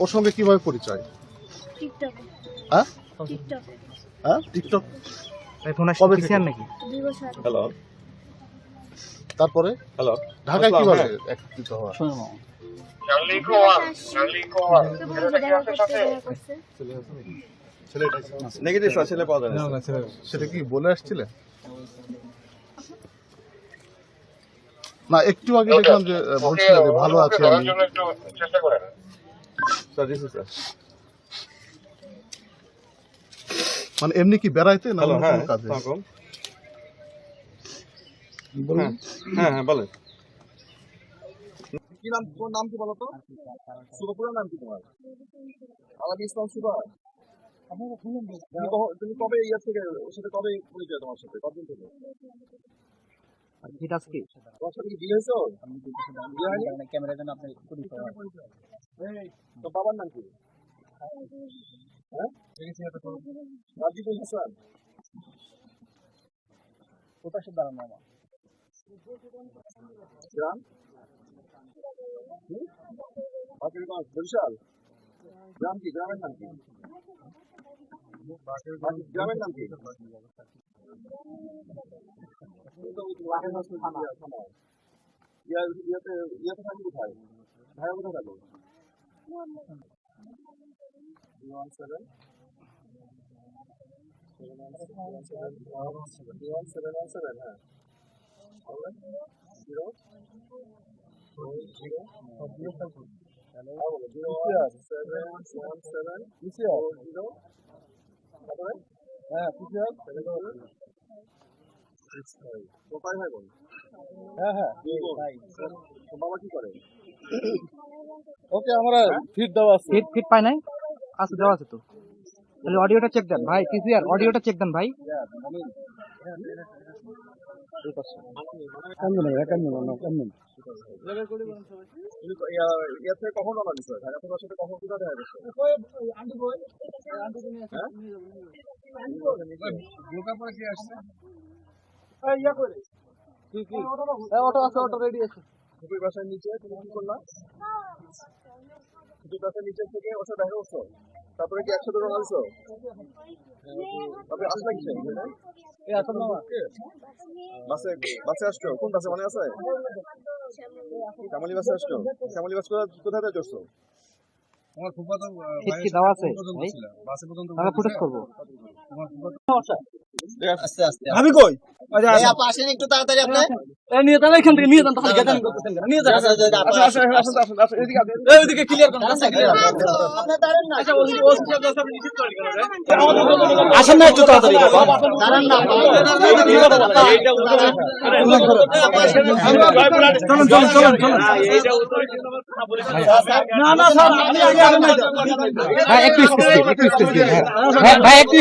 ওর সঙ্গে কিভাবে পরিচয়? টিকটকে। হ্যাঁ টিকটকে। হ্যাঁ টিকটক। এখন কবে আসছে থেকে? নাকি? 2 বছর আগে। হ্যালো তারপরে হ্যালো ঢাকায় আসসালাম, কিভাবে হ্যাঁ। একত্রিত হওয়া? নেগেটিভ ছেলে পাওয়া যায় না। সেটা কি বলে আসছিলে? না একটু আগে দেখলাম যে বলছিল যে ভালো আছি আমি। স্যার দিস ইজ মানে এমনি কি বেড়াইতে না হ্যালো অন্য হ্যাঁ কোনো কাজে? আসসালামু বলুন। হ্যাঁ হ্যাঁ বলেন। কি নাম, তোমার নাম কি বলো তো? শুভ, পুরো নাম কি তোমার? আলাদা ইসলাম শুভ। তুমি কবে ইয়ার থেকে ওর সাথে কবে পরিচয় তোমার সাথে? কতদিন থেকে? এটা কি তোমার সাথে কি বিয়ে হয়েছে ওর? বিয়ে হয়নি? ক্যামেরার জন্য আপনি তো বাবার নাম কি? হ্যাঁ রাজিবুল হাসান। কোথায় সে দাঁড়ানো আমার গ্রাম বাকেরগঞ্জ বরিশাল। গ্রাম কি, গ্রামের নাম কি? গ্রামের নাম কি? ইয়াতে থাকি কোথায়? ভাইয়া কোথায় থাকো? 1717 হ্যাঁ। বাবা কি করে? ওকে আমরা ফিট দেওয়া আছে। ফিট পাই নাই আচ্ছা দেওয়া আছে তো তাহলে অডিওটা চেক দেন ভাই টিসিআর অডিওটা চেক দেন ভাই ইয়ার থেকে কখন রওনা দিছো? ঢাকা থেকে সাথে কখন কোথায় দেখা গেছে? অটো আছে অটো রেডি আছে ফুপির বাসার নিচে তুমি কি করলা? ফুপির বাসার নিচে থেকে ওর সাথে দেখা করছো, তারপরে কি একসাথে রওনা দিছো? তবে আসলে কি বাসে বাসে আসছো? কোন বাসে মনে আছে? শ্যামলী বাসে আসছো? শ্যামলী বাস কোথায় থেকে চড়ছো? ঠিক কি দেওয়া আছে ভাই আমরা ফুটেজ করবো আস্তে আস্তে আমি কই আপা আসেন একটু তাড়াতাড়ি আপনি নিয়ে যান এখান থেকে নিয়ে যান তাহলে গেদানি করতেছেন কেন নিয়ে যান আসেন এদিকে ওইদিকে ক্লিয়ার করুন আপনি দাঁড়ান না আচ্ছা ওদিকে ও সব দশটা নিশ্চিত করে কেন রে আসেন না একটু তাড়াতাড়ি দাঁড়ান না এইটা চলুন এইটা উত্তরে কিন্তু না না স্যার আমি আগে ভাই একটু স্পেস ভাই একটু